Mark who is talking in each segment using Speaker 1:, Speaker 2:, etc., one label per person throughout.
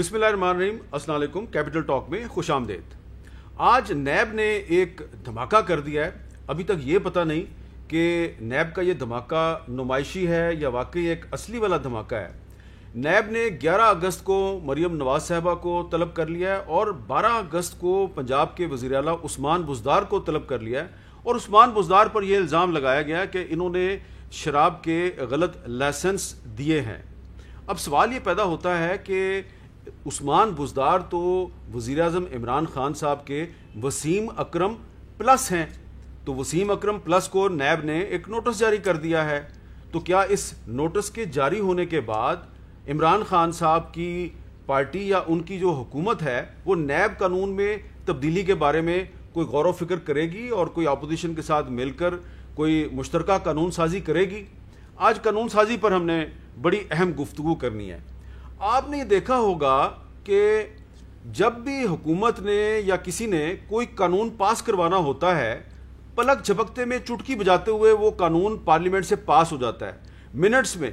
Speaker 1: بسم اللہ الرحمن الرحیم، السلام علیکم۔ کیپٹل ٹاک میں خوش آمدید۔ آج نیب نے ایک دھماکہ کر دیا ہے۔ ابھی تک یہ پتہ نہیں کہ نیب کا یہ دھماکہ نمائشی ہے یا واقعی ایک اصلی والا دھماکہ ہے۔ نیب نے 11 اگست کو مریم نواز صاحبہ کو طلب کر لیا ہے اور 12 اگست کو پنجاب کے وزیر اعلیٰ عثمان بزدار کو طلب کر لیا ہے، اور عثمان بزدار پر یہ الزام لگایا گیا کہ انہوں نے شراب کے غلط لائسنس دیے ہیں۔ اب سوال یہ پیدا ہوتا ہے کہ عثمان بزدار تو وزیر اعظم عمران خان صاحب کے وسیم اکرم پلس ہیں، تو وسیم اکرم پلس کو نیب نے ایک نوٹس جاری کر دیا ہے۔ تو کیا اس نوٹس کے جاری ہونے کے بعد عمران خان صاحب کی پارٹی یا ان کی جو حکومت ہے وہ نیب قانون میں تبدیلی کے بارے میں کوئی غور و فکر کرے گی اور کوئی اپوزیشن کے ساتھ مل کر کوئی مشترکہ قانون سازی کرے گی؟ آج قانون سازی پر ہم نے بڑی اہم گفتگو کرنی ہے۔ آپ نے یہ دیکھا ہوگا کہ جب بھی حکومت نے یا کسی نے کوئی قانون پاس کروانا ہوتا ہے، پلک جھپکتے میں چٹکی بجاتے ہوئے وہ قانون پارلیمنٹ سے پاس ہو جاتا ہے، منٹس میں،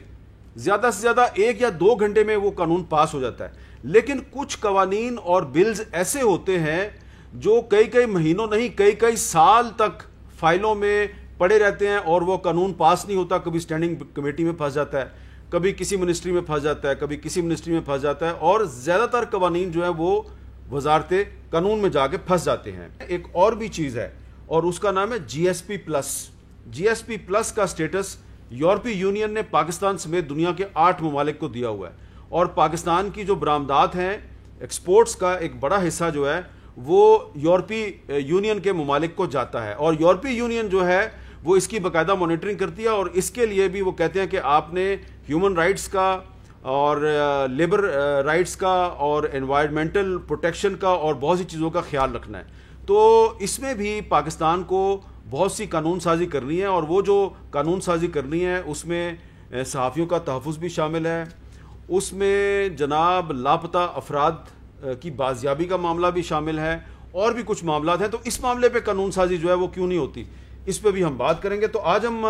Speaker 1: زیادہ سے زیادہ 1 یا 2 گھنٹے میں وہ قانون پاس ہو جاتا ہے۔ لیکن کچھ قوانین اور بلز ایسے ہوتے ہیں جو کئی مہینوں نہیں کئی سال تک فائلوں میں پڑے رہتے ہیں اور وہ قانون پاس نہیں ہوتا۔ کبھی اسٹینڈنگ کمیٹی میں پھنس جاتا ہے، کبھی کسی منسٹری میں پھنس جاتا ہے، کبھی کسی منسٹری میں پھنس جاتا ہے، اور زیادہ تر قوانین جو ہیں وہ وزارت قانون میں جا کے پھنس جاتے ہیں۔ ایک اور بھی چیز ہے اور اس کا نام ہے جی ایس پی پلس۔ جی ایس پی پلس کا سٹیٹس یورپی یونین نے پاکستان سمیت دنیا کے 8 ممالک کو دیا ہوا ہے، اور پاکستان کی جو برآمدات ہیں، ایکسپورٹس کا ایک بڑا حصہ جو ہے وہ یورپی یونین کے ممالک کو جاتا ہے، اور یورپی یونین جو ہے وہ اس کی باقاعدہ مانیٹرنگ کرتی ہے، اور اس کے لیے بھی وہ کہتے ہیں کہ آپ نے ہیومن رائٹس کا اور لیبر رائٹس کا اور انوائرمنٹل پروٹیکشن کا اور بہت سی چیزوں کا خیال رکھنا ہے۔ تو اس میں بھی پاکستان کو بہت سی قانون سازی کرنی ہے، اور وہ جو قانون سازی کرنی ہے اس میں صحافیوں کا تحفظ بھی شامل ہے، اس میں جناب لاپتہ افراد کی بازیابی کا معاملہ بھی شامل ہے، اور بھی کچھ معاملات ہیں۔ تو اس معاملے پہ قانون سازی جو ہے وہ کیوں نہیں ہوتی، اس پہ بھی ہم بات کریں گے۔ تو آج ہم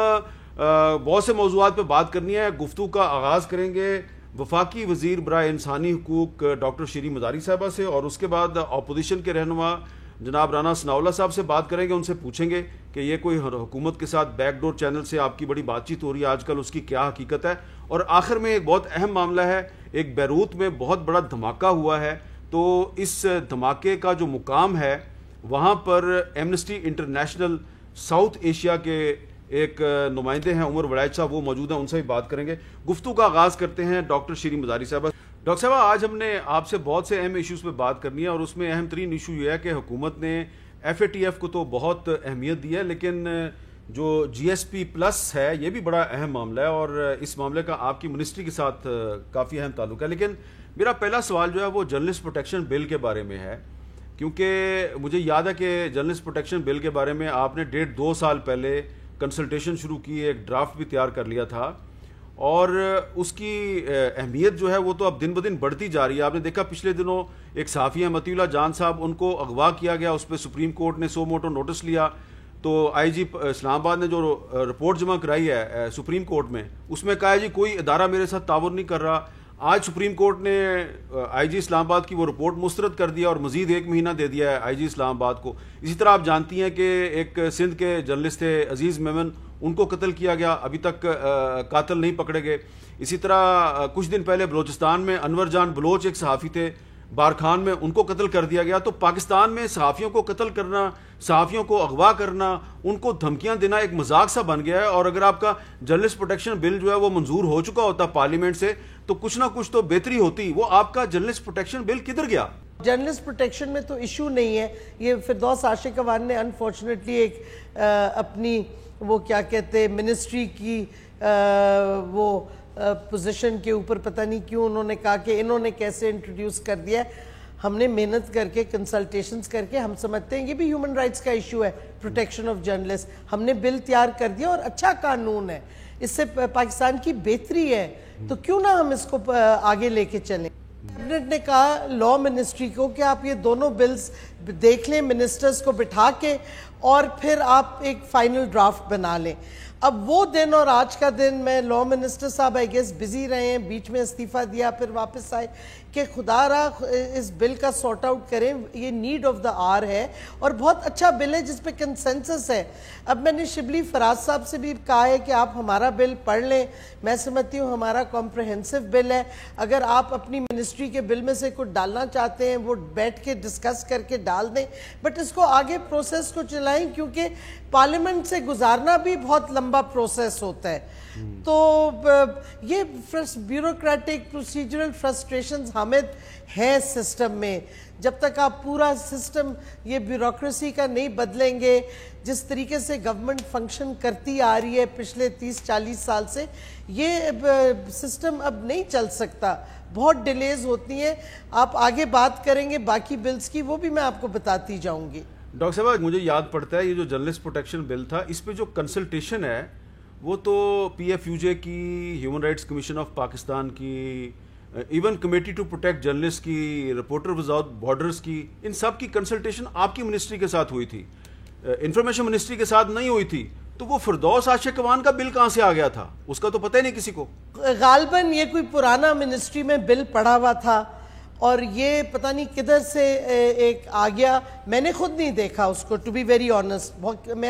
Speaker 1: بہت سے موضوعات پہ بات کرنی ہے۔ گفتگو کا آغاز کریں گے وفاقی وزیر برائے انسانی حقوق ڈاکٹر شیریں مداری صاحبہ سے، اور اس کے بعد اپوزیشن کے رہنما جناب رانا ثناءاللہ صاحب سے بات کریں گے۔ ان سے پوچھیں گے کہ یہ کوئی حکومت کے ساتھ بیک ڈور چینل سے آپ کی بڑی بات چیت ہو رہی ہے آج کل، اس کی کیا حقیقت ہے؟ اور آخر میں ایک بہت اہم معاملہ ہے، ایک بیروت میں بہت بڑا دھماکہ ہوا ہے، تو اس دھماکے کا جو مقام ہے وہاں پر ایمنسٹی انٹرنیشنل ساؤتھ ایشیا کے ایک نمائندے ہیں عمر وڑائچ صاحب، وہ موجود ہیں، ان سے بھی بات کریں گے۔ گفتگو کا آغاز کرتے ہیں ڈاکٹر شیریں مداری صاحبہ۔ ڈاکٹر صاحبہ، آج ہم نے آپ سے بہت سے اہم ایشوز پہ بات کرنی ہے، اور اس میں اہم ترین ایشو یہ ہے کہ حکومت نے ایف اے ٹی ایف کو تو بہت اہمیت دی ہے، لیکن جو جی ایس پی پلس ہے یہ بھی بڑا اہم معاملہ ہے، اور اس معاملے کا آپ کی منسٹری کے ساتھ کافی اہم تعلق ہے۔ لیکن میرا پہلا سوال جو ہے وہ جرنلسٹ پروٹیکشن بل کے بارے میں ہے، کیونکہ مجھے یاد ہے کہ جرنلسٹ پروٹیکشن بل کے بارے میں آپ نے 1.5-2 سال پہلے کنسلٹیشن شروع کی، ایک ڈرافٹ بھی تیار کر لیا تھا، اور اس کی اہمیت جو ہے وہ تو اب دن بدن بڑھتی جا رہی ہے۔ آپ نے دیکھا پچھلے دنوں ایک صحافی ہیں مطیع اللہ جان صاحب، ان کو اغوا کیا گیا، اس پہ سپریم کورٹ نے سو موٹو نوٹس لیا، تو آئی جی اسلام آباد نے جو رپورٹ جمع کرائی ہے سپریم کورٹ میں، اس میں کہا ہے جی کوئی ادارہ میرے ساتھ تعاون نہیں کر رہا۔ آج سپریم کورٹ نے آئی جی اسلام آباد کی وہ رپورٹ مسترد کر دیا اور مزید 1 مہینہ دے دیا ہے آئی جی اسلام آباد کو۔ اسی طرح آپ جانتی ہیں کہ ایک سندھ کے جرنلسٹ تھے عزیز میمن، ان کو قتل کیا گیا، ابھی تک قاتل نہیں پکڑے گئے۔ اسی طرح کچھ دن پہلے بلوچستان میں انور جان بلوچ ایک صحافی تھے بارکھان میں، ان کو قتل کر دیا گیا۔ تو پاکستان میں صحافیوں کو قتل کرنا، صحافیوں کو اغوا کرنا، ان کو دھمکیاں دینا ایک مذاق سا بن گیا ہے، اور اگر آپ کا جرنلسٹ پروٹیکشن بل جو ہے وہ منظور ہو چکا ہوتا پارلیمنٹ سے تو کچھ نہ کچھ تو بہتری ہوتی۔ وہ آپ کا جرنلسٹ پروٹیکشن بل کدھر گیا؟
Speaker 2: جرنلسٹ پروٹیکشن میں تو ایشو نہیں ہے، یہ فردوس عاشق اوان نے انفارچونیٹلی ایک اپنی وہ کیا کہتے ہیں منسٹری کی وہ پوزیشن کے اوپر پتہ نہیں کیوں انہوں نے کہا کہ انہوں نے کیسے انٹروڈیوس کر دیا ہے۔ ہم نے محنت کر کے کنسلٹیشنز کر کے ہم سمجھتے ہیں یہ بھی ہیومن رائٹس کا ایشو ہے، پروٹیکشن آف جرنلسٹ۔ ہم نے بل تیار کر دیا اور اچھا قانون ہے، اس سے پاکستان کی بہتری ہے، تو کیوں نہ ہم اس کو آگے لے کے چلیں۔ کیبنٹ نے کہا لا منسٹری کو کہ آپ یہ دونوں بلز دیکھ لیں منسٹرز کو بٹھا کے، اور پھر آپ ایک فائنل ڈرافٹ بنا لیں۔ اب وہ دن اور آج کا دن میں لا منسٹر صاحب آئی گیس بزی رہے ہیں، بیچ میں استعفیٰ دیا پھر واپس آئے، کہ خدا را اس بل کا سارٹ آؤٹ کریں, یہ نیڈ آف دا آر ہے اور بہت اچھا بل ہے جس پہ کنسنسس ہے. اب میں نے شبلی فراز صاحب سے بھی کہا ہے کہ آپ ہمارا بل پڑھ لیں, میں سمجھتی ہوں ہمارا کمپریہنسو بل ہے, اگر آپ اپنی منسٹری کے بل میں سے کچھ ڈالنا چاہتے ہیں وہ بیٹھ کے ڈسکس کر کے ڈال دیں, بٹ اس کو آگے پروسیس کو چلائیں کیونکہ پارلیمنٹ سے گزارنا بھی بہت لمبا پروسیس ہوتا ہے. تو یہ بیوروکریٹک پروسیجرل فرسٹریشنز ہمیں ہیں سسٹم میں. جب تک آپ پورا سسٹم یہ بیوروکریسی کا نہیں بدلیں گے, جس طریقے سے گورنمنٹ فنکشن کرتی آ رہی ہے پچھلے 30-40 سال سے, یہ سسٹم اب نہیں چل سکتا, بہت ڈیلیز ہوتی ہیں. آپ آگے بات کریں گے باقی بلز کی, وہ بھی میں آپ کو بتاتی جاؤں گی.
Speaker 1: ڈاکٹر صاحب مجھے یاد پڑتا ہے یہ جو جرنلسٹ پروٹیکشن بل تھا, اس پہ جو کنسلٹیشن ہے وہ تو پی ایف یو جے کی, human rights commission of Pakistan کی, even committee to protect journalist کی, رپورٹر وداؤٹ بارڈرز کی, ان سب کی کنسلٹیشن آپ کی منسٹری کے ساتھ ہوئی تھی, انفارمیشن منسٹری کے ساتھ نہیں ہوئی تھی. تو وہ فردوس عاشق اخوان کا بل کہاں سے آ گیا تھا, اس کا تو پتہ ہی نہیں کسی کو.
Speaker 2: غالباً یہ کوئی پرانا منسٹری میں بل پڑا ہوا تھا اور یہ پتہ نہیں کدھر سے ایک آ گیا. میں نے خود نہیں دیکھا اس کو, ٹو بی ویری آنیسٹ,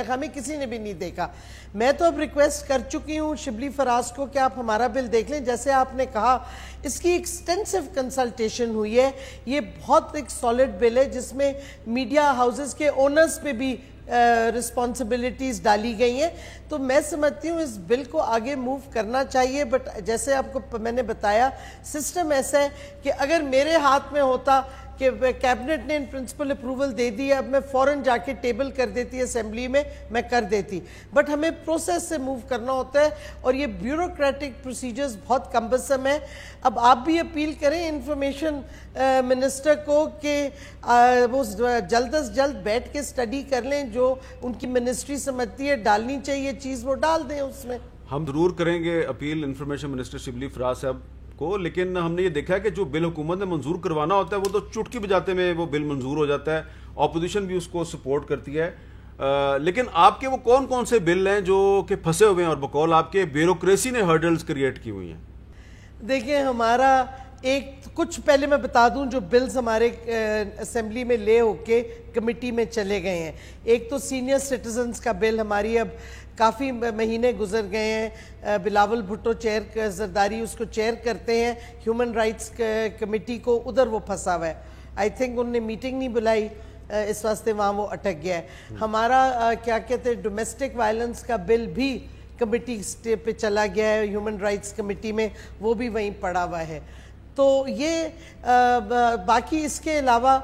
Speaker 2: ہمیں کسی نے بھی نہیں دیکھا. میں تو اب ریکویسٹ کر چکی ہوں شبلی فراز کو کہ آپ ہمارا بل دیکھ لیں. جیسے آپ نے کہا اس کی ایکسٹینسو کنسلٹیشن ہوئی ہے, یہ بہت ایک سالڈ بل ہے جس میں میڈیا ہاؤسز کے اونرز پہ بھی رسپانسبلٹیز ڈالی گئی ہیں. تو میں سمجھتی ہوں اس بل کو آگے موو کرنا چاہیے, بٹ جیسے آپ کو میں نے بتایا سسٹم ایسا ہے کہ اگر میرے ہاتھ میں ہوتا کہ کیبنٹ نے ان پرنسپل اپروول دے دی ہے, اب میں فوراً جا کے ٹیبل کر دیتی اسمبلی میں کر دیتی, بٹ ہمیں پروسیس سے موو کرنا ہوتا ہے اور یہ بیوروکریٹک پروسیجرز بہت کمبسم ہیں. اب آپ بھی اپیل کریں انفارمیشن منسٹر کو کہ وہ جلد از جلد بیٹھ کے اسٹڈی کر لیں, جو ان کی منسٹری سمجھتی ہے ڈالنی چاہیے چیز وہ ڈال دیں اس میں.
Speaker 1: ہم ضرور کریں گے appeal information minister Shibli Faraz صاحب کو, لیکن ہم نے یہ دیکھا ہے کہ جو بل حکومت نے منظور کروانا ہوتا ہے وہ تو چٹکی بجاتے میں وہ بل منظور ہو جاتا ہے, اپوزیشن بھی اس کو سپورٹ کرتی ہے. لیکن آپ کے وہ کون سے بل ہیں جو کہ پھنسے ہوئے ہیں اور بقول آپ کے بیوروکریسی نے ہرڈلز کریٹ کی ہوئی ہیں؟
Speaker 2: دیکھیں ہمارا کچھ پہلے میں بتا دوں جو بلز ہمارے اسمبلی میں لے ہو کے کمیٹی میں چلے گئے ہیں. ایک تو سینئر سٹیزنز کا بل, ہماری اب کافی مہینے گزر گئے ہیں, بلاول بھٹو زرداری اس کو چیئر کرتے ہیں ہیومن رائٹس کمیٹی کو, ادھر وہ پھنسا ہوا ہے. آئی تھنک انہوں نے میٹنگ نہیں بلائی, اس واسطے وہاں وہ اٹک گیا ہے. ہمارا کیا کہتے ہیں ڈومیسٹک وائلنس کا بل بھی کمیٹی پہ چلا گیا ہے ہیومن رائٹس کمیٹی میں, وہ بھی وہیں پڑا ہوا ہے. تو یہ باقی اس کے علاوہ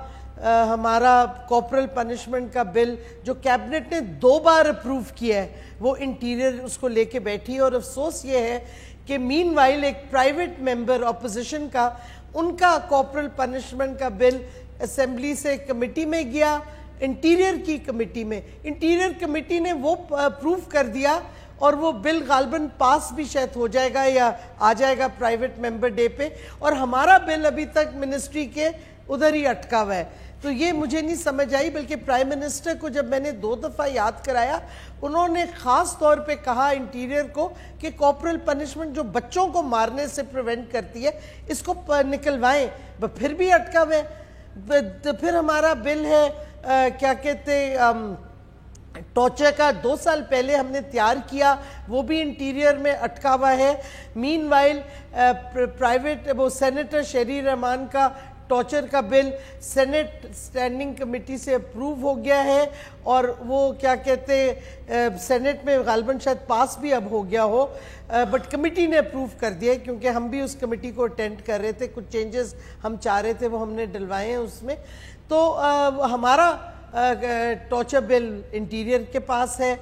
Speaker 2: ہمارا کارپورل پنشمنٹ کا بل جو کیبنٹ نے 2 بار اپروو کیا ہے, وہ انٹیریئر اس کو لے کے بیٹھی ہے. اور افسوس یہ ہے کہ مین وائل ایک پرائیویٹ ممبر اپوزیشن کا, ان کا کارپورل پنشمنٹ کا بل اسمبلی سے کمیٹی میں گیا, انٹیریئر کی کمیٹی میں, انٹیریئر کمیٹی نے وہ اپروو کر دیا اور وہ بل غالباً پاس بھی شاید ہو جائے گا یا آ جائے گا پرائیویٹ ممبر ڈے پہ, اور ہمارا بل ابھی تک منسٹری کے ادھر ہی اٹکا ہوا ہے. تو یہ مجھے نہیں سمجھ آئی, بلکہ پرائم منسٹر کو جب میں نے 2 دفعہ یاد کرایا, انہوں نے خاص طور پہ کہا انٹیریئر کو کہ کارپورل پنشمنٹ جو بچوں کو مارنے سے پریونٹ کرتی ہے اس کو نکلوائیں, پھر بھی اٹکا ہوا ہے. پھر ہمارا بل ہے کیا کہتے ٹارچر کا, 2 سال پہلے ہم نے تیار کیا, وہ بھی انٹیریئر میں اٹکا ہوا ہے. مین وائل پرائیویٹ وہ سینیٹر شہری رحمان کا ٹارچر کا بل سینٹ اسٹینڈنگ کمیٹی سے اپروو ہو گیا ہے, اور وہ کیا کہتے سینٹ میں غالباً شاید پاس بھی اب ہو گیا ہو, بٹ کمیٹی نے اپروو کر دیا کیونکہ ہم بھی اس کمیٹی کو اٹینڈ کر رہے تھے, کچھ چینجز ہم چاہ رہے تھے وہ ہم نے ڈلوائے ہیں اس میں. تو ہمارا ٹارچر بل انٹیریئر کے پاس ہے.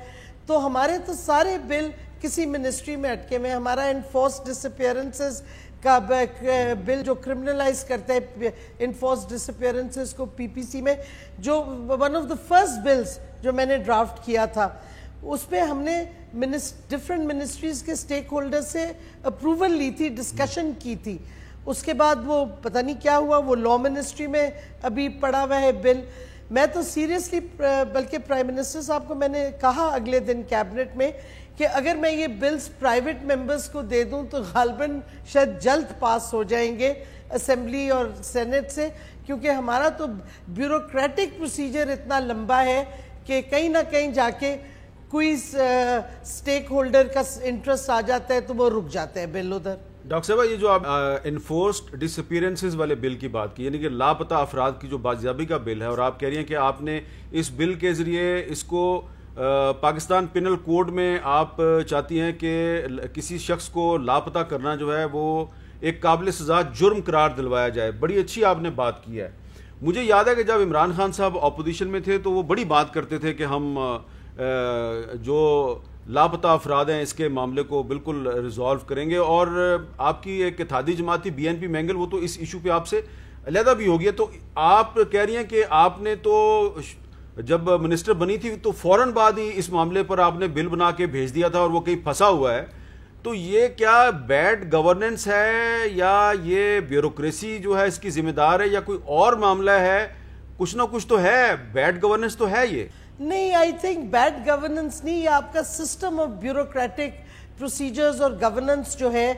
Speaker 2: تو ہمارے تو سارے بل کسی منسٹری میں اٹکے میں. ہمارا انفورس ڈس اپیئرنسز کا بل جو کرمنلائز کرتا ہے انفورس ڈس اپیئرنسز کو پی پی سی میں, جو one of the first bills جو میں نے ڈرافٹ کیا تھا, اس پہ ہم نے ڈفرینٹ منسٹریز کے سٹیک ہولڈر سے اپروول لی تھی, ڈسکشن کی تھی. اس کے بعد وہ پتہ نہیں کیا ہوا, وہ لا منسٹری میں ابھی پڑا ہوا ہے بل. میں تو سیریسلی بلکہ پرائم منسٹر صاحب کو میں نے کہا اگلے دن کیبنٹ میں کہ اگر میں یہ بلز پرائیویٹ ممبرز کو دے دوں تو غالباً شاید جلد پاس ہو جائیں گے اسمبلی اور سینٹ سے، کیونکہ ہمارا تو بیوروکریٹک پروسیجر اتنا لمبا ہے کہ کہیں نہ کہیں جا کے کوئی سٹیک ہولڈر کا انٹرسٹ آ جاتا ہے تو وہ رک جاتا ہے بل ادھر۔
Speaker 1: ڈاکٹر صاحبہ، یہ جو آپ انفورسڈ ڈس اپیرنسز والے بل کی بات کی، یعنی کہ لاپتہ افراد کی جو بازیابی کا بل ہے، اور آپ کہہ رہی ہیں کہ آپ نے اس بل کے ذریعے اس کو پاکستان پینل کوڈ میں آپ چاہتی ہیں کہ کسی شخص کو لاپتہ کرنا جو ہے وہ ایک قابل سزا جرم قرار دلوایا جائے۔ بڑی اچھی آپ نے بات کی ہے۔ مجھے یاد ہے کہ جب عمران خان صاحب اپوزیشن میں تھے تو وہ بڑی بات کرتے تھے کہ ہم جو لاپتہ افراد ہیں اس کے معاملے کو بالکل ریزالو کریں گے، اور آپ کی ایک اتحادی جماعت تھی BNP مینگل، وہ تو اس ایشو پہ آپ سے علیحدہ بھی ہوگی۔ تو آپ کہہ رہی ہیں کہ آپ نے تو جب منسٹر بنی تھی تو فوراً بعد ہی اس معاملے پر آپ نے بل بنا کے بھیج دیا تھا اور وہ کہیں پھنسا ہوا ہے، تو یہ کیا بیڈ گورننس ہے یا یہ بیوروکریسی جو ہے اس کی ذمہ دار ہے یا کوئی اور معاملہ ہے؟ کچھ نہ کچھ تو ہے، بیڈ گورننس تو ہے یہ
Speaker 2: نہیں، آئی تھنک بیڈ گورننس نہیں، یہ آپ کا سسٹم آف بیوروکریٹک پروسیجرز اور گورننس جو ہے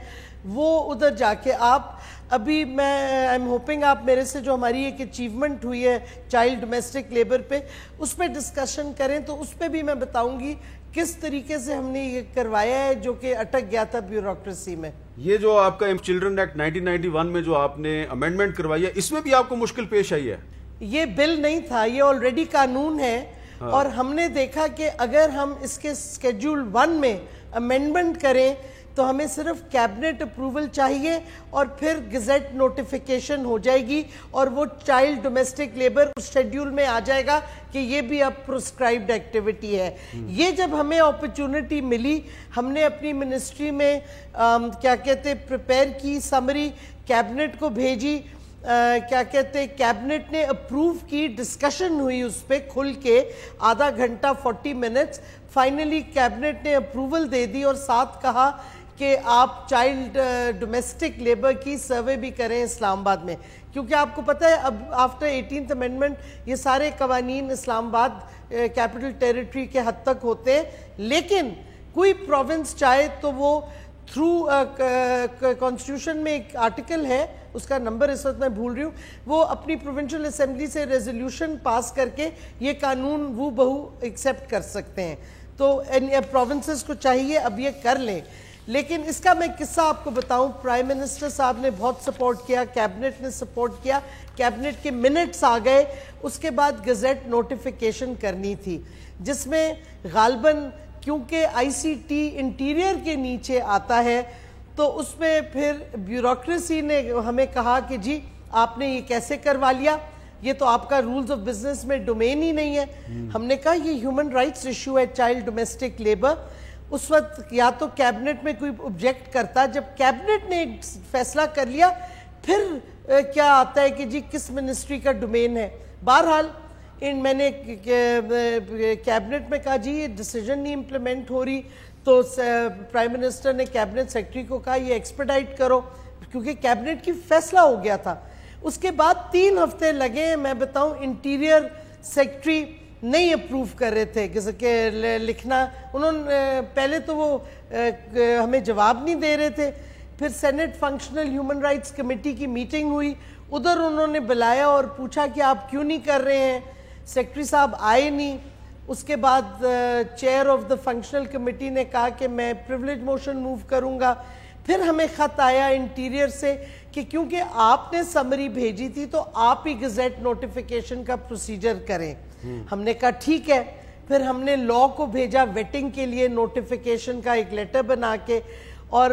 Speaker 2: وہ ادھر جا کے آپ ابھی میں آئی ایم ہوپنگ آپ میرے سے جو ہماری ایک اچیومنٹ ہوئی ہے چائلڈ ڈومیسٹک لیبر پہ اس پہ ڈسکشن کریں تو اس پہ بھی میں بتاؤں گی کس طریقے سے ہم نے یہ کروایا ہے جو کہ اٹک گیا تھا بیوروکریسی میں۔
Speaker 1: یہ جو آپ کا چلڈرن ایکٹ 1991 میں جو آپ نے امینڈمنٹ کروائی ہے، اس میں بھی آپ کو مشکل پیش آئی ہے؟
Speaker 2: یہ بل نہیں تھا، یہ آلریڈی قانون ہے، اور ہم نے دیکھا کہ اگر ہم اس کے سکیڈول 1 میں امینڈمنٹ کریں تو ہمیں صرف کیبنٹ اپروول چاہیے اور پھر گزٹ نوٹیفیکیشن ہو جائے گی اور وہ چائلڈ ڈومیسٹک لیبر اس شیڈیول میں آ جائے گا کہ یہ بھی اب پرسکرائبڈ ایکٹیویٹی ہے۔ یہ جب ہمیں اپرچونٹی ملی، ہم نے اپنی منسٹری میں کیا کہتے پریپیئر کی سمری، کیبنٹ کو بھیجی، کیا کہتے کیبنٹ نے اپروو کی، ڈسکشن ہوئی اس پہ کھل کے آدھا گھنٹہ 40 منٹس، فائنلی کیبنٹ نے اپروول دے دی اور ساتھ کہا کہ آپ چائلڈ ڈومیسٹک لیبر کی سروے بھی کریں اسلام آباد میں، کیونکہ آپ کو پتہ ہے اب آفٹر 18th امینڈمنٹ یہ سارے قوانین اسلام آباد کیپٹل ٹیریٹری کے حد تک ہوتے ہیں، لیکن کوئی پروونس چاہے تو وہ تھرو کانسٹیٹیوشن میں ایک آرٹیکل ہے، اس کا نمبر اس وقت میں بھول رہی ہوں، وہ اپنی پروونشل اسمبلی سے ریزولوشن پاس کر کے یہ قانون وہ بہو ایکسیپٹ کر سکتے ہیں، تو پروونسز کو چاہیے اب یہ کر لیں۔ لیکن اس کا میں قصہ آپ کو بتاؤں، پرائم منسٹر صاحب نے بہت سپورٹ کیا، کیبنٹ نے سپورٹ کیا، کیبنٹ کے منٹس آ گئے، اس کے بعد گزٹ نوٹیفیکیشن کرنی تھی جس میں غالباً کیونکہ ICT انٹیریئر کے نیچے آتا ہے تو اس میں پھر بیوروکریسی نے ہمیں کہا کہ جی آپ نے یہ کیسے کروا لیا، یہ تو آپ کا رولز آف بزنس میں ڈومین ہی نہیں ہے۔ ہم نے کہا یہ ہیومن رائٹس ایشو ہے چائلڈ ڈومیسٹک لیبر۔ اس وقت یا تو کیبنٹ میں کوئی آبجیکٹ کرتا، جب کیبنٹ نے فیصلہ کر لیا پھر کیا آتا ہے کہ جی کس منسٹری کا ڈومین ہے۔ بہرحال میں نے کیبنٹ میں کہا جی یہ ڈیسیجن نہیں امپلیمنٹ ہو رہی، تو پرائم منسٹر نے کیبنٹ سیکرٹری کو کہا یہ ایکسپیڈائٹ کرو، کیونکہ کیبنٹ کی فیصلہ ہو گیا تھا۔ اس کے بعد 3 ہفتے لگے ہیں، میں بتاؤں انٹیریئر سیکرٹری نہیں اپروو کر رہے تھے کہ لکھنا، انہوں نے پہلے تو وہ ہمیں جواب نہیں دے رہے تھے، پھر Senate functional human rights committee کی میٹنگ ہوئی، ادھر انہوں نے بلایا اور پوچھا کہ آپ کیوں نہیں کر رہے ہیں، سیکرٹری صاحب آئے نہیں۔ اس کے بعد chair of the functional committee نے کہا کہ میں پریولیج موشن موو کروں گا۔ پھر ہمیں خط آیا انٹیریئر سے کہ کیونکہ آپ نے سمری بھیجی تھی تو آپ ہی گزٹ نوٹیفیکیشن کا پروسیجر کریں۔ ہم نے کہا ٹھیک ہے، پھر ہم نے لاء کو بھیجا ویٹنگ کے لیے نوٹیفیکیشن کا ایک لیٹر بنا کے، اور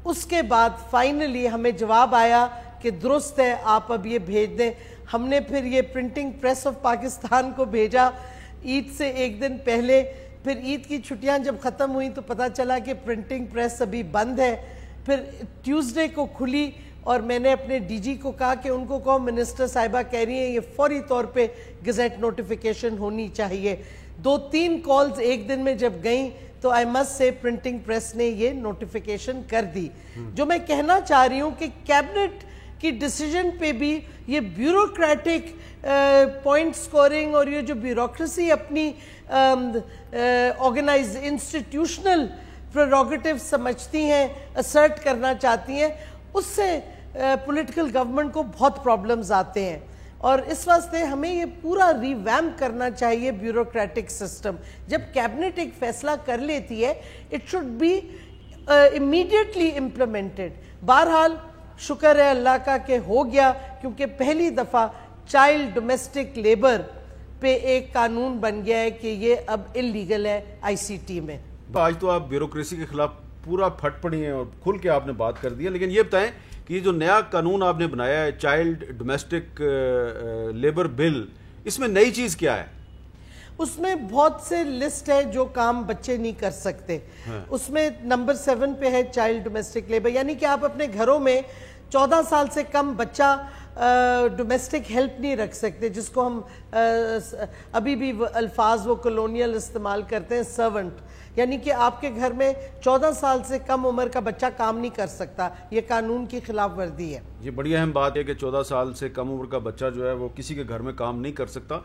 Speaker 2: اس کے بعد فائنلی ہمیں جواب آیا کہ درست ہے آپ اب یہ بھیج دیں۔ ہم نے پھر یہ پرنٹنگ پریس آف پاکستان کو بھیجا عید سے ایک دن پہلے، پھر عید کی چھٹیاں جب ختم ہوئیں تو پتہ چلا کہ پرنٹنگ پریس ابھی بند ہے، پھر ٹیوزڈے کو کھلی اور میں نے اپنے ڈی جی کو کہا کہ ان کو کہو منسٹر صاحبہ کہہ رہی ہیں یہ فوری طور پہ گزٹ نوٹیفیکیشن ہونی چاہیے۔ 2-3 کالز ایک دن میں جب گئیں تو آئی مسٹ سے پرنٹنگ پریس نے یہ نوٹیفیکیشن کر دی۔ جو میں کہنا چاہ رہی ہوں کہ کیبنٹ کی ڈیسیجن پہ بھی یہ بیوروکریٹک پوائنٹ سکورنگ اور یہ جو بیوروکریسی اپنی آرگنائز انسٹیٹیوشنل پریروگیٹیو سمجھتی ہیں، اسرٹ کرنا چاہتی ہیں، اس سے پولیٹیکل گورنمنٹ کو بہت پرابلمز آتے ہیں. اور اس واسطے ہمیں یہ پورا ریویمپ کرنا چاہیے بیوروکریٹک سسٹم. جب کیبنٹ ایک فیصلہ کر لیتی ہے it should be immediately implemented. بہرحال شکر ہے اللہ کا کہ ہو گیا، کیونکہ پہلی دفعہ چائلڈ ڈومیسٹک لیبر پہ ایک قانون بن گیا ہے کہ یہ اب انلیگل ہے آئی سی ٹی میں.
Speaker 1: آج تو آپ بیوروکریسی کے خلاف پورا پھٹ پڑی ہیں اور کھل کے آپ نے بات کر دی ہے، لیکن یہ بتائیں کہ یہ جو نیا قانون آپ نے بنایا ہے چائلڈ ڈومیسٹک لیبر بل، اس میں نئی چیز کیا ہے؟
Speaker 2: اس میں بہت سے لسٹ ہے جو کام بچے نہیں کر سکتے. اس میں نمبر 7 پہ ہے چائلڈ ڈومیسٹک لیبر، یعنی کہ آپ اپنے گھروں میں 14 سال سے کم بچہ ڈومیسٹک ہیلپ نہیں رکھ سکتے، جس کو ہم ابھی بھی الفاظ وہ کولونیل استعمال کرتے ہیں، سرونٹ. یعنی کہ آپ کے گھر میں 14 سال سے کم عمر کا بچہ کام نہیں کر سکتا. یہ قانون کی خلاف ورزی ہے.
Speaker 1: یہ بڑی اہم بات ہے کہ 14 سال سے کم عمر کا بچہ جو ہے وہ کسی کے گھر میں کام نہیں کر سکتا.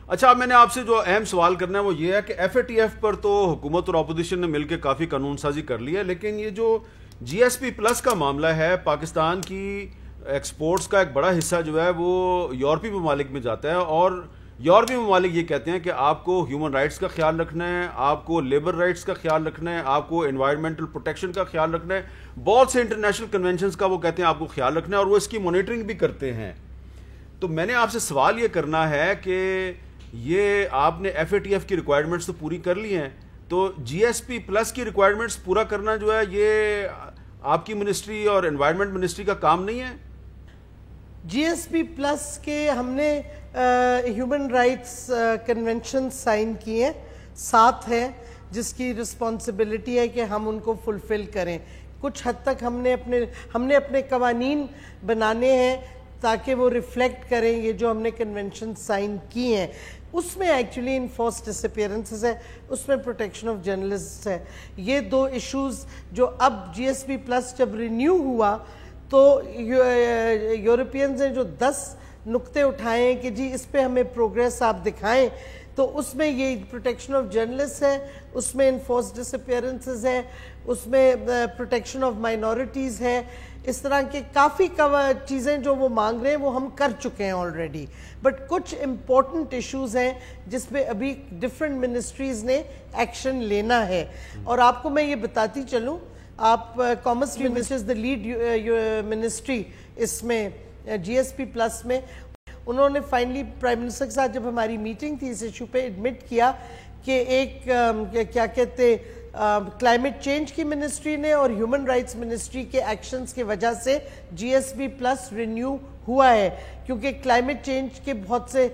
Speaker 1: اچھا، میں نے آپ سے جو اہم سوال کرنا ہے وہ یہ ہے کہ ایف اے ٹی ایف پر تو حکومت اور اپوزیشن نے مل کے کافی قانون سازی کر لی ہے، لیکن یہ جو جی ایس پی پلس کا معاملہ ہے، پاکستان کی ایکسپورٹس کا ایک بڑا حصہ جو ہے وہ یورپی ممالک میں جاتا ہے، اور یورپی ممالک یہ کہتے ہیں کہ آپ کو ہیومن رائٹس کا خیال رکھنا ہے، آپ کو لیبر رائٹس کا خیال رکھنا ہے، آپ کو انوائرمنٹل پروٹیکشن کا خیال رکھنا ہے، بہت سے انٹرنیشنل کنونشنز کا وہ کہتے ہیں آپ کو خیال رکھنا ہے، اور وہ اس کی مانیٹرنگ بھی کرتے ہیں. تو میں نے آپ سے سوال یہ کرنا ہے کہ یہ آپ نے ایف اے ٹی ایف کی ریکوائرمنٹس تو پوری کر لی ہیں، تو جی ایس پی پلس کی ریکوائرمنٹس پورا کرنا جو ہے یہ آپ کی منسٹری اور انوائرمنٹ منسٹری کا کام نہیں ہے؟
Speaker 2: جی ایس پی پلس کے ہم نے ہیومن رائٹس کنونشن سائن کیے ہیں، 7 ہیں، جس کی رسپانسبلٹی ہے کہ ہم ان کو فلفل کریں. کچھ حد تک ہم نے اپنے قوانین بنانے ہیں تاکہ وہ ریفلیکٹ کریں یہ جو ہم نے کنونشن سائن کی ہیں. اس میں ایکچولی انفورس ڈس اپیئرنسز ہے، اس میں پروٹیکشن آف جرنلسٹ ہے. یہ 2 ایشوز جو اب جی ایس پی پلس جب رینیو ہوا تو یورپینز نے جو 10 نقطے اٹھائے ہیں کہ جی اس پہ ہمیں پروگریس آپ دکھائیں، تو اس میں یہ پروٹیکشن آف جرنلسٹ ہے، اس میں انفورس ڈس اپیئرنسز ہے، اس میں پروٹیکشن آف مائنورٹیز ہے. اس طرح کے کافی چیزیں جو وہ مانگ رہے ہیں وہ ہم کر چکے ہیں آلریڈی. بٹ کچھ امپورٹنٹ ایشوز ہیں جس پہ ابھی ڈفرینٹ منسٹریز نے ایکشن لینا ہے. اور آپ کو میں یہ بتاتی چلوں، آپ commerce ministry is the lead ministry اس میں جی ایس پی پلس میں. انہوں نے فائنلی پرائم منسٹر کے ساتھ جب ہماری میٹنگ تھی اس ایشو پہ ایڈمٹ کیا کہ ایک کیا کہتے کلائمیٹ چینج کی منسٹری نے اور ہیومن رائٹس منسٹری کے ایکشنز کی وجہ سے جی ایس پی پلس رینیو ہوا ہے، کیونکہ کلائمیٹ چینج کے بہت سے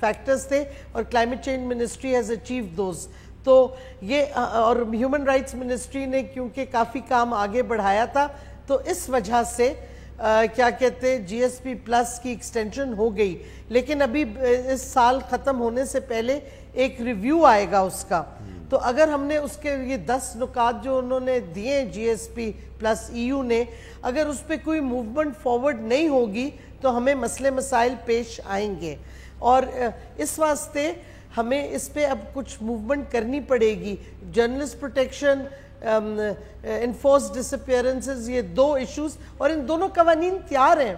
Speaker 2: فیکٹرز تھے اور climate change ministry has achieved those. تو یہ اور ہیومن رائٹس منسٹری نے کیونکہ کافی کام آگے بڑھایا تھا، تو اس وجہ سے کیا کہتے جی ایس پی پلس کی ایکسٹینشن ہو گئی. لیکن ابھی اس سال ختم ہونے سے پہلے ایک ریویو آئے گا اس کا. تو اگر ہم نے اس کے یہ 10 نکات جو انہوں نے دیے G S P plus E U نے، اگر اس پہ کوئی موومنٹ فارورڈ نہیں ہوگی تو ہمیں مسئلے مسائل پیش آئیں گے. اور اس واسطے ہمیں اس پہ اب کچھ موومنٹ کرنی پڑے گی. جرنلسٹ پروٹیکشن، انفورس ڈس اپیئرنسز، یہ 2 ایشوز، اور ان دونوں قوانین تیار ہیں.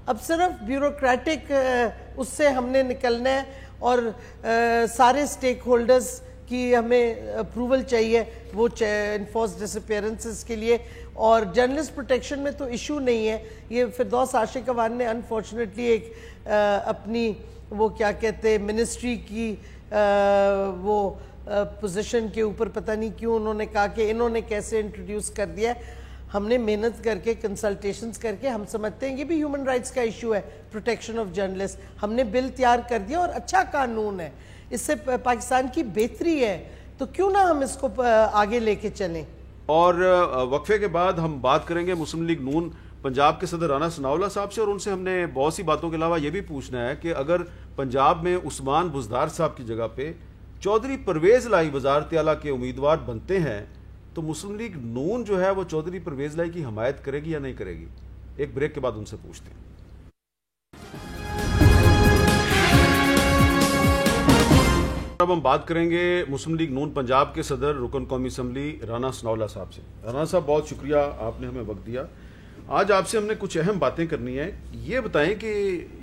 Speaker 2: اب صرف بیوروکریٹک اس سے ہم نے نکلنا ہے، اور سارے سٹیک ہولڈرز کی ہمیں اپروول چاہیے وہ انفورس ڈس اپیئرنسز کے لیے. اور جرنلسٹ پروٹیکشن میں تو ایشو نہیں ہے. یہ فردوس عاشق اوان نے انفارچونیٹلی ایک اپنی وہ کیا کہتے منسٹری کی وہ پوزیشن کے اوپر پتہ نہیں کیوں انہوں نے کہا کہ انہوں نے کیسے انٹروڈیوس کر دیا ہے. ہم نے محنت کر کے کنسلٹیشنز کر کے ہم سمجھتے ہیں یہ بھی ہیومن رائٹس کا ایشو ہے، پروٹیکشن آف جرنلسٹ. ہم نے بل تیار کر دیا اور اچھا قانون ہے، اس سے پاکستان کی بہتری ہے، تو کیوں نہ ہم اس کو آگے لے کے چلیں. اور
Speaker 1: وقفے کے بعد ہم بات کریں گے مسلم لیگ نون پنجاب کے صدر رانا ثناءاللہ صاحب سے، اور ان سے ہم نے بہت سی باتوں کے علاوہ یہ بھی پوچھنا ہے کہ اگر پنجاب میں عثمان بزدار صاحب کی جگہ پہ چودھری پرویز لائی وزارت اعلیٰ کے امیدوار بنتے ہیں تو مسلم لیگ نون جو ہے وہ چودھری پرویز لائی کی حمایت کرے گی یا نہیں کرے گی؟ ایک بریک کے بعد ان سے پوچھتے ہیں۔ اب ہم بات کریں گے مسلم لیگ نون پنجاب کے صدر رکن قومی اسمبلی رانا ثناءاللہ صاحب سے۔ رانا صاحب بہت شکریہ، آپ نے ہمیں وقت دیا۔ آج آپ سے ہم نے کچھ اہم باتیں کرنی ہیں۔ یہ بتائیں کہ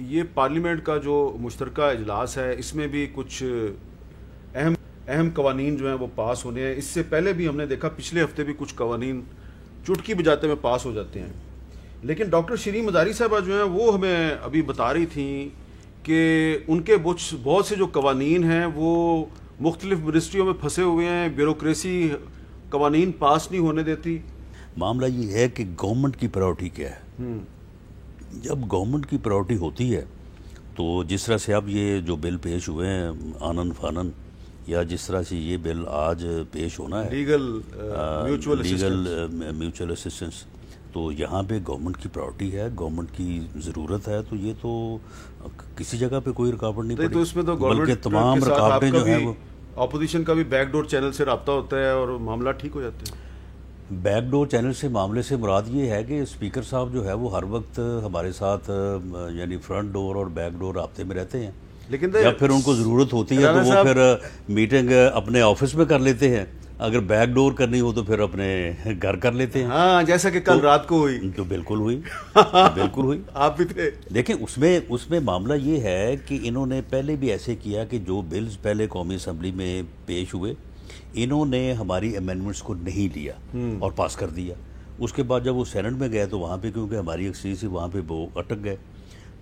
Speaker 1: یہ پارلیمنٹ کا جو مشترکہ اجلاس ہے اس میں بھی کچھ اہم قوانین جو ہیں وہ پاس ہونے ہیں۔ اس سے پہلے بھی ہم نے دیکھا پچھلے ہفتے بھی کچھ قوانین چٹکی بجاتے میں پاس ہو جاتے ہیں، لیکن ڈاکٹر شیرین مداری صاحبہ جو ہیں وہ ہمیں ابھی بتا رہی تھیں کہ ان کے بہت سے جو قوانین ہیں وہ مختلف منسٹریوں میں پھنسے ہوئے ہیں، بیوروکریسی قوانین پاس نہیں ہونے دیتی۔
Speaker 3: معاملہ یہ ہے کہ گورنمنٹ کی پرائیورٹی کیا ہے۔ جب گورنمنٹ کی پرائیورٹی ہوتی ہے تو جس طرح سے اب یہ جو بل پیش ہوئے ہیں آنن فانن، یا جس طرح سے یہ بل آج پیش ہونا ہے
Speaker 1: لیگل
Speaker 3: میوچل اسسٹنس، تو یہاں پہ گورنمنٹ کی پرائیورٹی ہے، گورنمنٹ کی ضرورت ہے، تو یہ تو کسی جگہ پہ کوئی رکاوٹ نہیں
Speaker 1: تو اس میں تو
Speaker 3: پڑی، بلکہ تمام رکاوٹیں جو ہیں وہ
Speaker 1: اپوزیشن کا بھی بیک ڈور چینل سے رابطہ ہوتا ہے اور معاملہ ٹھیک ہو جاتے ہیں۔
Speaker 3: بیک ڈور چینل سے معاملے سے مراد یہ ہے کہ اسپیکر صاحب جو ہے وہ ہر وقت ہمارے ساتھ یعنی فرنٹ ڈور اور بیک ڈور رابطے میں رہتے ہیں،
Speaker 1: لیکن
Speaker 3: جب پھر ان کو ضرورت ہوتی ہے تو وہ پھر میٹنگ اپنے آفس میں کر لیتے ہیں، اگر بیک ڈور کرنی ہو تو پھر اپنے گھر کر لیتے ہیں۔
Speaker 1: ہاں، جیسا کہ کل رات کو ہوئی
Speaker 3: تو بالکل ہوئی، بالکل ہوئی،
Speaker 1: آپ بھی تھے۔
Speaker 3: دیکھیں اس میں معاملہ یہ ہے کہ انہوں نے پہلے بھی ایسے کیا کہ جو بلز پہلے قومی اسمبلی میں پیش ہوئے انہوں نے ہماری امینڈمنٹس کو نہیں لیا اور پاس کر دیا۔ اس کے بعد جب وہ سینٹ میں گئے تو وہاں پہ کیونکہ ہماری اکثریت سے وہاں پہ وہ اٹک گئے،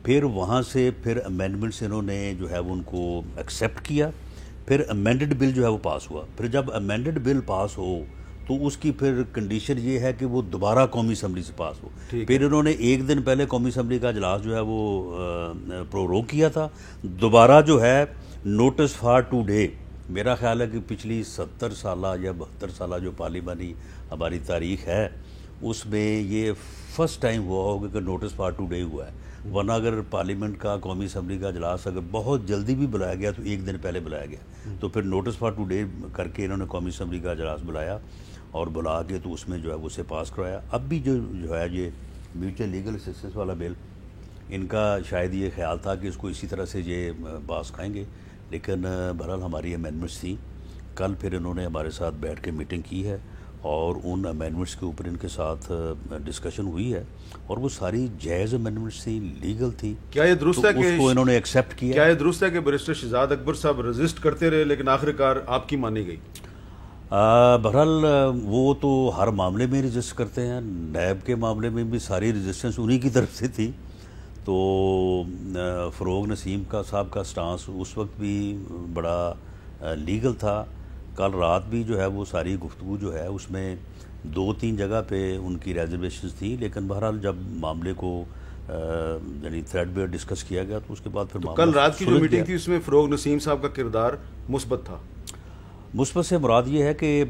Speaker 3: پھر وہاں سے پھر امینڈمنٹس انہوں نے جو ہے وہ ان کو ایکسیپٹ کیا، پھر امینڈڈ بل جو ہے وہ پاس ہوا۔ پھر جب امینڈڈ بل پاس ہو تو اس کی پھر کنڈیشن یہ ہے کہ وہ دوبارہ قومی اسمبلی سے پاس ہو۔ پھر انہوں نے ایک دن پہلے قومی اسمبلی کا اجلاس جو ہے وہ پروروگ کیا تھا، دوبارہ جو ہے نوٹس فار ٹو ڈے۔ میرا خیال ہے کہ پچھلی 70 سالہ یا 72 سالہ جو پارلیمانی ہماری تاریخ ہے اس میں یہ فرسٹ ٹائم ہوا ہوگا کہ نوٹس فار ٹو ڈے ہوا ہے، ورنہ اگر پارلیمنٹ کا قومی اسمبلی کا اجلاس اگر بہت جلدی بھی بلایا گیا تو ایک دن پہلے بلایا گیا، تو پھر نوٹس فار ٹو ڈے کر کے انہوں نے قومی اسمبلی کا اجلاس بلایا اور بلا کے تو اس میں جو ہے اسے پاس کرایا۔ اب بھی جو ہے یہ میوچل لیگل اسسٹنس والا بل، ان کا شاید یہ خیال تھا کہ اس کو اسی طرح سے یہ پاس کھائیں گے، لیکن بہرحال ہماری امینڈمنٹس تھیں۔ کل پھر انہوں نے ہمارے ساتھ بیٹھ کے میٹنگ کی ہے اور ان امینڈمنٹس کے اوپر ان کے ساتھ ڈسکشن ہوئی ہے اور وہ ساری جائز امینڈمنٹس تھیں، لیگل تھی۔
Speaker 1: کیا یہ درست ہے کہ
Speaker 3: اس کو انہوں نے ایکسیپٹ کیا؟
Speaker 1: کیا یہ درست ہے کہ بیرسٹر شہزاد اکبر صاحب رزسٹ کرتے رہے لیکن آخرکار آپ کی مانی گئی؟
Speaker 3: بہرحال وہ تو ہر معاملے میں رجسٹ کرتے ہیں، نیب کے معاملے میں بھی ساری رجسٹنس انہی کی طرف سے تھی، تو فروغ نسیم کا صاحب کا سٹانس اس وقت بھی بڑا لیگل تھا۔ کل رات بھی جو ہے وہ ساری گفتگو جو ہے اس میں 2-3 جگہ پہ ان کی ریزرویشنز تھیں، لیکن بہرحال جب معاملے کو یعنی تھریڈ بیئر ڈسکس کیا گیا تو اس کے بعد پھر
Speaker 1: کل رات کی جو میٹنگ تھی اس میں فروغ نسیم صاحب کا کردار مثبت تھا۔
Speaker 3: مثبت سے مراد یہ ہے کہ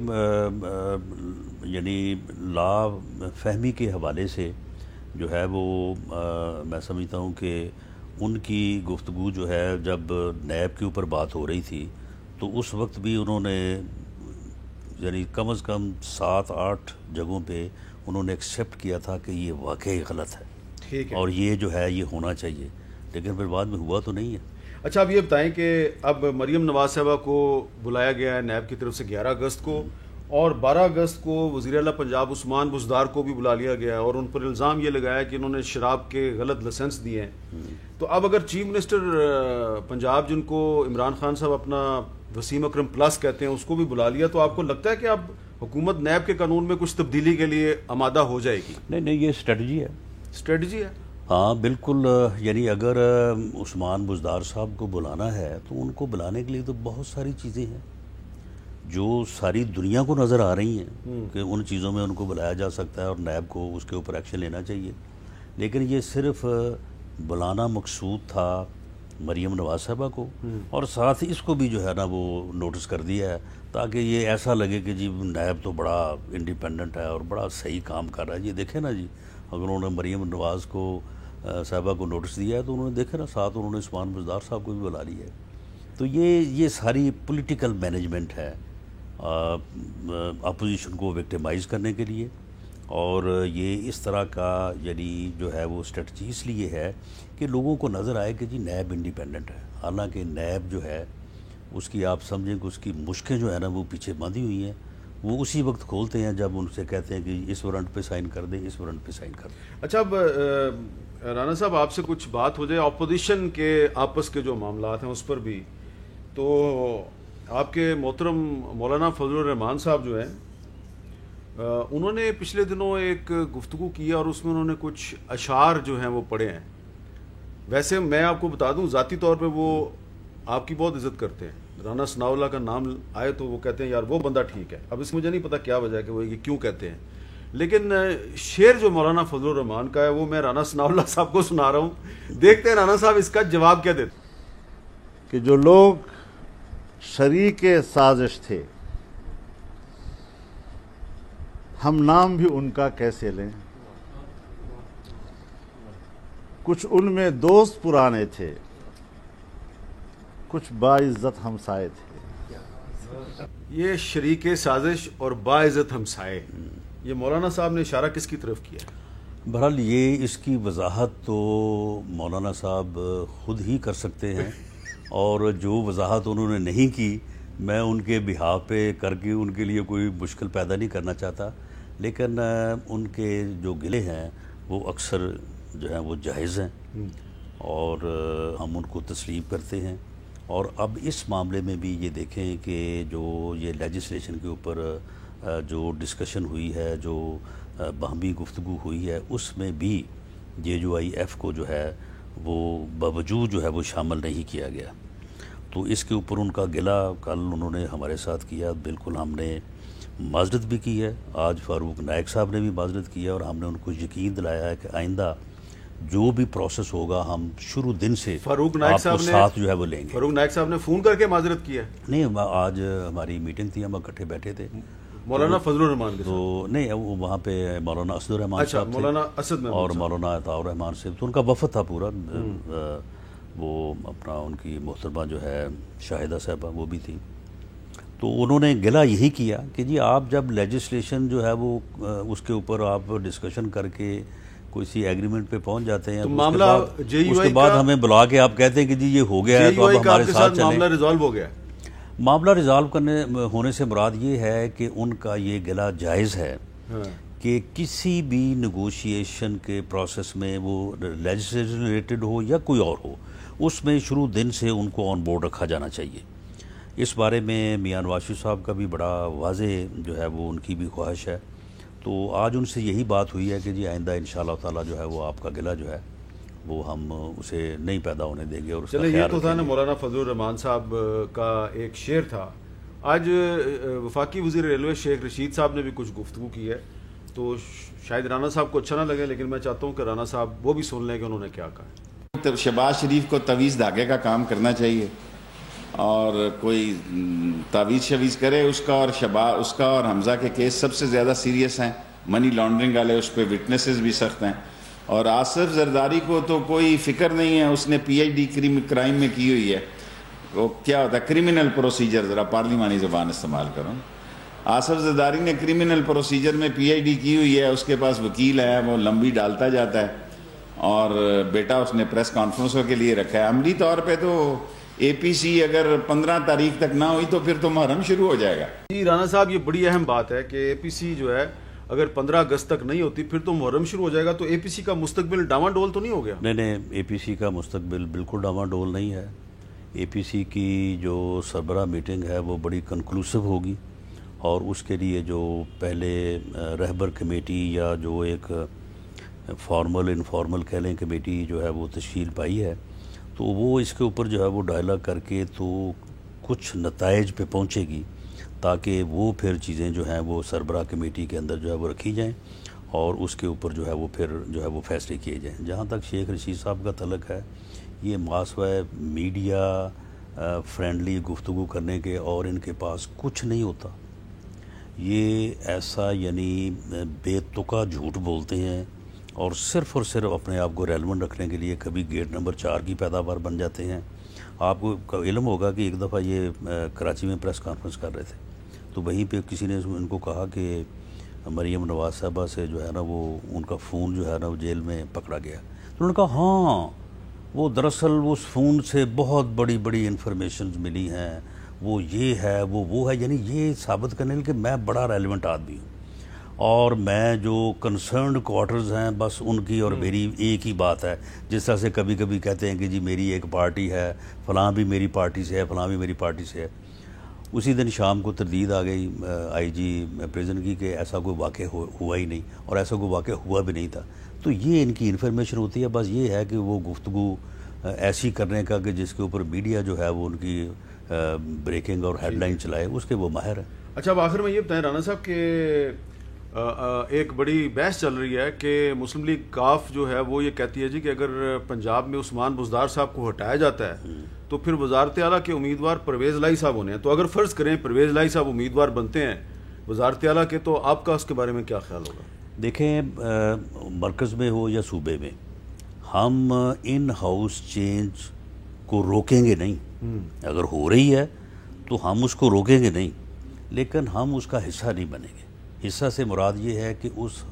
Speaker 3: یعنی لا فہمی کے حوالے سے جو ہے وہ میں سمجھتا ہوں کہ ان کی گفتگو جو ہے جب نیب کے اوپر بات ہو رہی تھی تو اس وقت بھی انہوں نے یعنی کم از کم 7-8 جگہوں پہ انہوں نے ایکسیپٹ کیا تھا کہ یہ واقعی غلط ہے اور یہ جو ہے یہ ہونا چاہیے، لیکن پھر بعد میں ہوا تو نہیں ہے۔
Speaker 1: اچھا، اب یہ بتائیں کہ اب مریم نواز صاحبہ کو بلایا گیا ہے نیب کی طرف سے 11 اگست کو، اور 12 اگست کو وزیر اعلیٰ پنجاب عثمان بزدار کو بھی بلا لیا گیا ہے اور ان پر الزام یہ لگایا کہ انہوں نے شراب کے غلط لائسنس دیے ہیں۔ تو اب اگر چیف منسٹر پنجاب جن کو عمران خان صاحب اپنا وسیم اکرم پلس کہتے ہیں اس کو بھی بلا لیا، تو آپ کو لگتا ہے کہ اب حکومت نیب کے قانون میں کچھ تبدیلی کے لیے آمادہ ہو جائے گی؟
Speaker 3: نہیں، یہ اسٹریٹجی ہے۔ ہاں بالکل، یعنی اگر عثمان بزدار صاحب کو بلانا ہے تو ان کو بلانے کے لیے تو بہت ساری چیزیں ہیں جو ساری دنیا کو نظر آ رہی ہیں کہ ان چیزوں میں ان کو بلایا جا سکتا ہے اور نیب کو اس کے اوپر ایکشن لینا چاہیے، لیکن یہ صرف بلانا مقصود تھا مریم نواز صاحبہ کو، اور ساتھ ہی اس کو بھی جو ہے نا وہ نوٹس کر دیا ہے تاکہ یہ ایسا لگے کہ جی نیب تو بڑا انڈیپینڈنٹ ہے اور بڑا صحیح کام کر رہا ہے۔ یہ دیکھیں نا جی، اگر انہوں نے مریم نواز کو صاحبہ کو نوٹس دیا ہے تو انہوں نے دیکھا نا ساتھ انہوں نے عثمان بزدار صاحب کو بھی بلا لیا ہے۔ تو یہ ساری پولیٹیکل مینجمنٹ ہے اپوزیشن کو وکٹیمائز کرنے کے لیے، اور یہ اس طرح کا یعنی جو ہے وہ اسٹریٹجی اس لیے ہے کہ لوگوں کو نظر آئے کہ جی نیب انڈیپینڈنٹ ہے، حالانکہ نیب جو ہے اس کی آپ سمجھیں کہ اس کی مشقیں جو ہے نا وہ پیچھے باندھی ہوئی ہیں، وہ اسی وقت کھولتے ہیں جب ان سے کہتے ہیں کہ اس وارنٹ پہ سائن کر دیں، اس وارنٹ پہ سائن کر دیں۔
Speaker 1: اچھا، اب رانا صاحب آپ سے کچھ بات ہو جائے اپوزیشن کے آپس کے جو معاملات ہیں اس پر بھی، تو آپ کے محترم مولانا فضل الرحمان صاحب جو ہیں انہوں نے پچھلے دنوں ایک گفتگو کی اور اس میں انہوں نے کچھ اشعار جو ہیں وہ پڑھے ہیں۔ ویسے میں آپ کو بتا دوں ذاتی طور پہ وہ آپ کی بہت عزت کرتے ہیں، رانا ثناء اللہ کا نام آئے تو وہ کہتے ہیں یار وہ بندہ ٹھیک ہے۔ اب اس مجھے نہیں پتا کیا وجہ ہے کہ وہ یہ کیوں کہتے ہیں، لیکن شعر جو مولانا فضل الرحمان کا ہے وہ میں رانا ثناء اللہ صاحب کو سنا رہا ہوں، دیکھتے ہیں رانا صاحب اس کا جواب کیا دیتے ہیں۔
Speaker 4: کہ جو لوگ شریک سازش تھے ہم نام بھی ان کا کیسے لیں، کچھ ان میں دوست پرانے تھے، کچھ باعزت ہمسائے تھے۔
Speaker 1: یہ شریک سازش اور باعزت ہمسائے، یہ مولانا صاحب نے اشارہ کس کی طرف کیا؟
Speaker 3: بہرحال یہ اس کی وضاحت تو مولانا صاحب خود ہی کر سکتے ہیں، اور جو وضاحت انہوں نے نہیں کی میں ان کے بہاف پہ کر کے ان کے لیے کوئی مشکل پیدا نہیں کرنا چاہتا، لیکن ان کے جو گلے ہیں وہ اکثر جو ہیں وہ جائز ہیں اور ہم ان کو تسلیم کرتے ہیں۔ اور اب اس معاملے میں بھی یہ دیکھیں کہ جو یہ لیجسلیشن کے اوپر جو ڈسکشن ہوئی ہے، جو باہمی گفتگو ہوئی ہے، اس میں بھی JUIF کو جو ہے وہ باوجود جو ہے وہ شامل نہیں کیا گیا، تو اس کے اوپر ان کا گلہ کل انہوں نے ہمارے ساتھ کیا، بالکل ہم نے معذرت بھی کی ہے، آج فاروق نائک صاحب نے بھی معذرت کی ہے، اور ہم نے ان کو یقین دلایا ہے کہ آئندہ جو بھی پروسیس ہوگا ہم شروع دن سے
Speaker 1: فاروق نائک
Speaker 3: آپ کو
Speaker 1: صاحب نے
Speaker 3: ساتھ جو ہے وہ لیں گے۔
Speaker 1: فاروق نائک صاحب نے فون کر کے معذرت کی ہے؟
Speaker 3: نہیں، آج ہماری میٹنگ تھی، ہم اکٹھے بیٹھے تھے
Speaker 1: مولانا فضل الرحمان کے
Speaker 3: تو نہیں، وہ وہاں پہ مولانا اسد الرحمان
Speaker 1: اچھا،
Speaker 3: صاحب تھے
Speaker 1: مولانا اسد
Speaker 3: اور مولانا عطاء الرحمان صاحب، تو ان کا وفد تھا پورا، وہ اپنا ان کی محترمہ جو ہے شاہدہ صاحبہ وہ بھی تھی، تو انہوں نے گلہ یہی کیا کہ جی آپ جب لیجسلیشن جو ہے وہ اس کے اوپر آپ ڈسکشن کر کے کوئی سی ایگریمنٹ پہ پہنچ جاتے ہیں،
Speaker 1: معاملہ
Speaker 3: اس کے بعد ہمیں بلا کے آپ کہتے ہیں کہ جی یہ ہو گیا ہے تو اب ہمارے ساتھ چلیں۔
Speaker 1: معاملہ ریزالو ہو گیا؟
Speaker 3: معاملہ ریزالو ہونے سے مراد یہ ہے کہ ان کا یہ گلہ جائز ہے کہ کسی بھی نیگوشیشن کے پروسیس میں وہ لیجسلیشن ریلیٹڈ ہو یا کوئی اور ہو، اس میں شروع دن سے ان کو آن بورڈ رکھا جانا چاہیے۔ اس بارے میں میاں نواز شریف صاحب کا بھی بڑا واضح جو ہے وہ ان کی بھی خواہش ہے، تو آج ان سے یہی بات ہوئی ہے کہ جی آئندہ انشاءاللہ تعالیٰ جو ہے وہ آپ کا گلہ جو ہے وہ ہم اسے نہیں پیدا ہونے دیں گے اور اس کا
Speaker 1: چلیں، یہ
Speaker 3: خیال
Speaker 1: تو تھا
Speaker 3: رکھیں
Speaker 1: نا
Speaker 3: گے۔
Speaker 1: مولانا فضل الرحمان صاحب کا ایک شعر تھا۔ آج وفاقی وزیر ریلوے شیخ رشید صاحب نے بھی کچھ گفتگو کی ہے، تو شاید رانا صاحب کو اچھا نہ لگے، لیکن میں چاہتا ہوں کہ رانا صاحب وہ بھی سن لیں کہ انہوں نے کیا کہا۔
Speaker 5: شہباز شریف کو تویز دھاگے کا کام کرنا چاہیے، اور کوئی تعویذ شویز کرے اس کا، اور اس کا اور حمزہ کے کیس سب سے زیادہ سیریس ہیں، منی لانڈرنگ والے، اس پہ وٹنسز بھی سخت ہیں، اور آصف زرداری کو تو کوئی فکر نہیں ہے، اس نے PhD کرائم میں کی ہوئی ہے، وہ کیا ہوتا ہے کرمنل پروسیجر، ذرا پارلیمانی زبان استعمال کروں، آصف زرداری نے کرمنل پروسیجر میں PhD کی ہوئی ہے، اس کے پاس وکیل ہے، وہ لمبی ڈالتا جاتا ہے، اور بیٹا اس نے پریس کانفرنسوں کے لیے رکھا ہے۔ عملی طور پہ تو APC اگر 15 تاریخ تک نہ ہوئی تو پھر تو محرم شروع ہو جائے گا۔
Speaker 1: جی رانا صاحب، یہ بڑی اہم بات ہے کہ APC جو ہے اگر 15 اگست تک نہیں ہوتی پھر تو محرم شروع ہو جائے گا، تو APC کا مستقبل ڈاواں ڈول تو نہیں ہو گیا؟
Speaker 3: نہیں، APC کا مستقبل بالکل ڈاواں ڈول نہیں ہے۔ APC کی جو سربراہ میٹنگ ہے وہ بڑی کنکلوسیو ہوگی، اور اس کے لیے جو پہلے رہبر کمیٹی یا جو ایک فارمل انفارمل کہہ لیں کمیٹی جو ہے وہ تشکیل پائی ہے، تو وہ اس کے اوپر جو ہے وہ ڈائلاگ کر کے تو کچھ نتائج پہ پہنچے گی، تاکہ وہ پھر چیزیں جو ہیں وہ سربراہ کمیٹی کے اندر جو ہے وہ رکھی جائیں، اور اس کے اوپر جو ہے وہ پھر جو ہے وہ فیصلے کیے جائیں۔ جہاں تک شیخ رشید صاحب کا تعلق ہے، یہ ماسوائے میڈیا فرینڈلی گفتگو کرنے کے اور ان کے پاس کچھ نہیں ہوتا، یہ ایسا یعنی بے تکا جھوٹ بولتے ہیں، اور صرف اپنے آپ کو ریلیونٹ رکھنے کے لیے کبھی گیٹ نمبر 4 کی پیداوار بن جاتے ہیں۔ آپ کو علم ہوگا کہ ایک دفعہ یہ کراچی میں پریس کانفرنس کر رہے تھے، تو وہیں پہ کسی نے ان کو کہا کہ مریم نواز صاحبہ سے جو ہے نا وہ ان کا فون جو ہے نا وہ جیل میں پکڑا گیا. تو انہوں نے کہا ہاں وہ دراصل اس فون سے بہت بڑی بڑی انفارمیشنز ملی ہیں, وہ یہ ہے وہ ہے, یعنی یہ ثابت کرنے کے میں بڑا ریلیونٹ آدمی ہوں اور میں جو کنسرنڈ کوارٹرز ہیں بس ان کی اور میری ایک ہی بات ہے. جس طرح سے کبھی کبھی کہتے ہیں کہ جی میری ایک پارٹی ہے, فلاں بھی میری پارٹی سے ہے, فلاں بھی میری پارٹی سے ہے. اسی دن شام کو تردید آ گئی آئی جی پریزن کی کہ ایسا کوئی واقع ہوا ہی نہیں اور ایسا کوئی واقع ہوا بھی نہیں تھا. تو یہ ان کی انفارمیشن ہوتی ہے. بس یہ ہے کہ وہ گفتگو ایسی کرنے کا کہ جس کے اوپر میڈیا جو ہے وہ ان کی بریکنگ اور ہیڈ لائن چلائے, اس کے وہ ماہر ہیں.
Speaker 1: اچھا اب آخر میں یہ بتائیں رانا صاحب کہ ایک بڑی بحث چل رہی ہے کہ مسلم لیگ کاف جو ہے وہ یہ کہتی ہے جی کہ اگر پنجاب میں عثمان بزدار صاحب کو ہٹایا جاتا ہے تو پھر وزارت اعلیٰ کے امیدوار پرویز الہی صاحب ہونے ہیں. تو اگر فرض کریں پرویز الہی صاحب امیدوار بنتے ہیں وزارت اعلیٰ کے, تو آپ کا اس کے بارے میں کیا خیال ہوگا؟
Speaker 3: دیکھیں مرکز میں ہو یا صوبے میں, ہم ان ہاؤس چینج کو روکیں گے نہیں. اگر ہو رہی ہے تو ہم اس کو روکیں گے نہیں, لیکن ہم اس کا حصہ نہیں بنیں گے. حصہ سے مراد یہ ہے کہ اس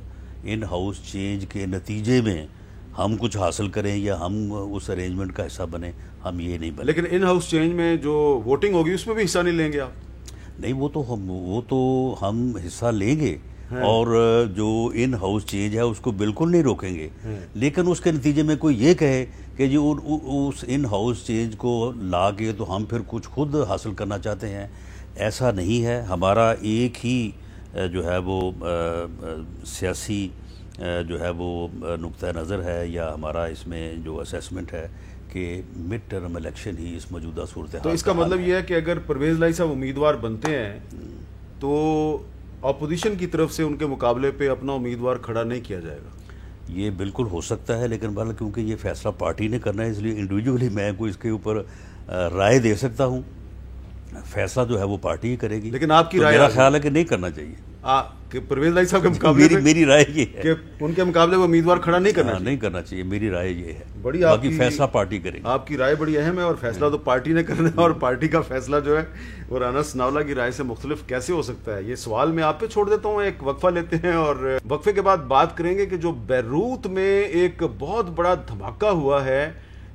Speaker 3: ان ہاؤس چینج کے نتیجے میں ہم کچھ حاصل کریں یا ہم اس ارینجمنٹ کا حصہ بنیں, ہم یہ نہیں بنیں.
Speaker 1: لیکن ان ہاؤس چینج میں جو ووٹنگ ہوگی اس میں بھی حصہ نہیں لیں گے آپ؟
Speaker 3: نہیں, وہ تو ہم حصہ لیں گے اور جو ان ہاؤس چینج ہے اس کو بالکل نہیں روکیں گے. لیکن اس کے نتیجے میں کوئی یہ کہے کہ جو اس ان ہاؤس چینج کو لا کے تو ہم پھر کچھ خود حاصل کرنا چاہتے ہیں, ایسا نہیں ہے. ہمارا ایک ہی جو ہے وہ سیاسی جو ہے وہ نقطہ نظر ہے یا ہمارا اس میں جو اسیسمنٹ ہے کہ مڈ ٹرم الیکشن ہی اس موجودہ صورتحال.
Speaker 1: تو اس کا مطلب یہ ہے کہ اگر پرویز الہی صاحب امیدوار بنتے ہیں تو اپوزیشن کی طرف سے ان کے مقابلے پہ اپنا امیدوار کھڑا نہیں کیا جائے گا؟
Speaker 3: یہ بالکل ہو سکتا ہے, لیکن بہرحال کیونکہ یہ فیصلہ پارٹی نے کرنا ہے اس لیے انڈیویجولی میں کوئی اس کے اوپر رائے دے سکتا ہوں. فیصلہ جو ہے وہ پارٹی ہی کرے گی.
Speaker 1: لیکن آپ کی رائے؟
Speaker 3: میرا خیال ہے کہ نہیں کرنا چاہیے.
Speaker 1: کہ پرویز الہی صاحب کے مقابلے
Speaker 3: میری رائے یہ ہے
Speaker 1: کہ ان کے مقابلے میں امیدوار کھڑا نہیں کرنا
Speaker 3: نہیں کرنا چاہیے. میری رائے یہ ہے.
Speaker 1: بڑی
Speaker 3: باقی فیصلہ پارٹی کرے گی.
Speaker 1: آپ کی رائے بڑی اہم ہے اور فیصلہ تو پارٹی نے کرنا ہے, اور پارٹی کا فیصلہ جو ہے وہ رانا ثناءاللہ کی رائے سے مختلف کیسے ہو سکتا ہے؟ یہ سوال میں آپ پہ چھوڑ دیتا ہوں. ایک وقفہ لیتے ہیں اور وقفے کے بعد بات کریں گے کہ جو بیروت میں ایک بہت بڑا دھماکہ ہوا ہے,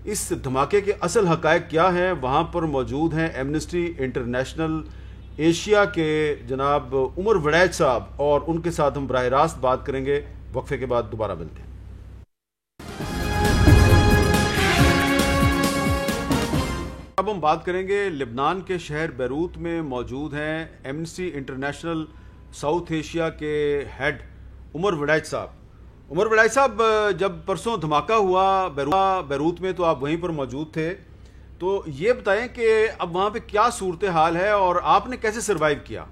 Speaker 1: اس دھماکے کے اصل حقائق کیا ہیں. وہاں پر موجود ہیں ایمنسٹی انٹرنیشنل ایشیا کے جناب عمر وڑیچ صاحب, اور ان کے ساتھ ہم براہ راست بات کریں گے. وقفے کے بعد دوبارہ ملتے ہیں. اب ہم بات کریں گے لبنان کے شہر بیروت میں موجود ہیں ایمنسٹی انٹرنیشنل ساؤتھ ایشیا کے ہیڈ عمر وڑیچ صاحب. عمر وڑیچ صاحب, جب پرسوں دھماکہ ہوا بیروت میں تو آپ وہیں پر موجود تھے, تو یہ بتائیں کہ اب وہاں پہ کیا صورتحال ہے اور آپ نے کیسے سروائیو کیا؟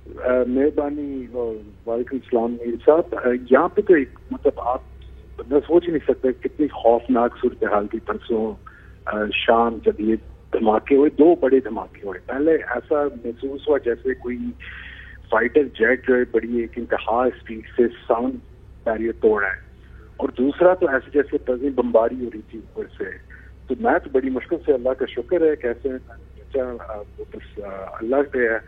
Speaker 6: مہربانی, وعلیکم السلام میر صاحب. یہاں پہ تو ایک مطلب آپ میں سوچ نہیں سکتا کتنی خوفناک صورتحال تھی پرسوں شام جب یہ دھماکے ہوئے. دو بڑے دھماکے ہوئے. پہلے ایسا محسوس ہوا جیسے کوئی فائٹر جیٹ جو ہے بڑی ایک انتہا اسپیڈ سے ساؤنڈ بیریئر توڑ رہا ہے, اور دوسرا تو ایسے جیسے تزیں بمباری ہو رہی تھی اوپر سے. تو میں تو بڑی مشکل سے, اللہ کا شکر ہے کیسے بس اللہ پہ ہے,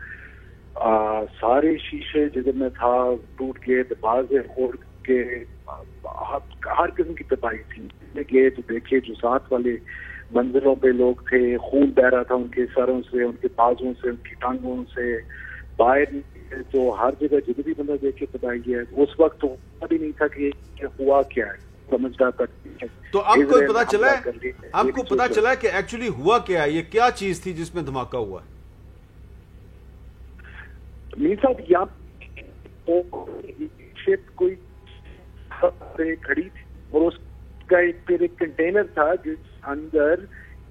Speaker 6: سارے شیشے جدھر میں تھا ٹوٹ گئے, دروازے کھول کے ہر قسم کی تباہی تھی. گئے تو دیکھے جو ساتھ والے منظروں پہ لوگ تھے, خون بہ رہا تھا ان کے سروں سے, ان کے بازوں سے, ان کی ٹانگوں سے, باہر تو ہر جگہ جدھر بھی بندہ دیکھ کے تباہی ہے. اس وقت تو پتہ بھی نہیں تھا کہ ہوا کیا ہے, سمجھدار تک.
Speaker 1: تو آپ کو پتا چلا ہے, آپ کو پتا چلا ہے کہ ایکچولی ہوا کیا ہے, یہ کیا چیز تھی جس میں دھماکہ ہوا ہے؟
Speaker 6: میر صاحب یہاں شپ کوئی کھڑی تھی اور اس کا پھر ایک کنٹینر تھا جس اندر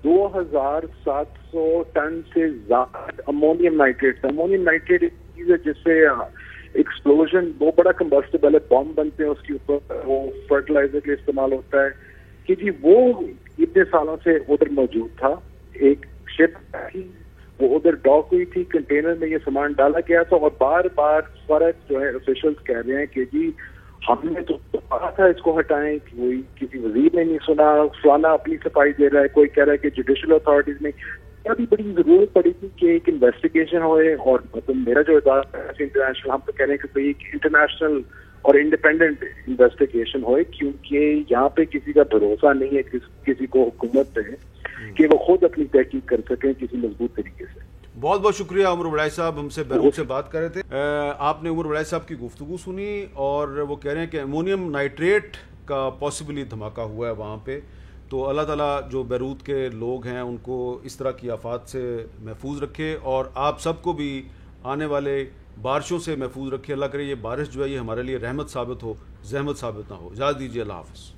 Speaker 6: 2700 ٹن سے زیادہ امونیم نائٹریٹ تھا. امونیم نائٹریٹ ایک چیز ہے جس سے ایکسپلوژن, وہ بڑا کمبسٹیبل ہے, بام بنتے ہیں اس کے اوپر, وہ فرٹیلائزر کے استعمال ہوتا ہے. کہ جی وہ اتنے سالوں سے ادھر موجود تھا. ایک شپ تھی وہ ادھر ڈاک ہوئی تھی, کنٹینر میں یہ سامان ڈالا گیا تھا, اور بار بار فرق جو ہے آفیشلز کہہ رہے ہیں کہ جی ہم نے تو کہا تھا اس کو ہٹائیں, کوئی کسی وزیر نے نہیں سنا, فلانا اپنی صفائی دے رہا ہے, کوئی کہہ رہا ہے کہ جوڈیشل اتھارٹیز نے. بھی بڑی ضرورت پڑی تھی کہ ایک انویسٹیگیشن ہوئے, اور مطلب میرا جو ادارہ انٹرنیشنل, ہم تو کہہ رہے ہیں کہ کوئی ایک انٹرنیشنل اور انڈیپینڈنٹ انویسٹیگیشن ہوئے, کیونکہ یہاں پہ کسی کا بھروسہ نہیں ہے کسی کو حکومت پہ کہ وہ خود اپنی تحقیق کر سکیں کسی مضبوط طریقے سے.
Speaker 1: بہت بہت شکریہ عمر وڑائی صاحب, ہم سے بیروت سے بات کر رہے تھے. آپ نے عمر وڑائی صاحب کی گفتگو سنی, اور وہ کہہ رہے ہیں کہ امونیم نائٹریٹ کا پاسبلی دھماکہ ہوا ہے وہاں پہ. تو اللہ تعالیٰ جو بیروت کے لوگ ہیں ان کو اس طرح کی آفات سے محفوظ رکھے, اور آپ سب کو بھی آنے والے بارشوں سے محفوظ رکھے. اللہ کرے یہ بارش جو ہے یہ ہمارے لیے رحمت ثابت ہو, زحمت ثابت نہ ہو. اجازت دیجیے, اللہ حافظ.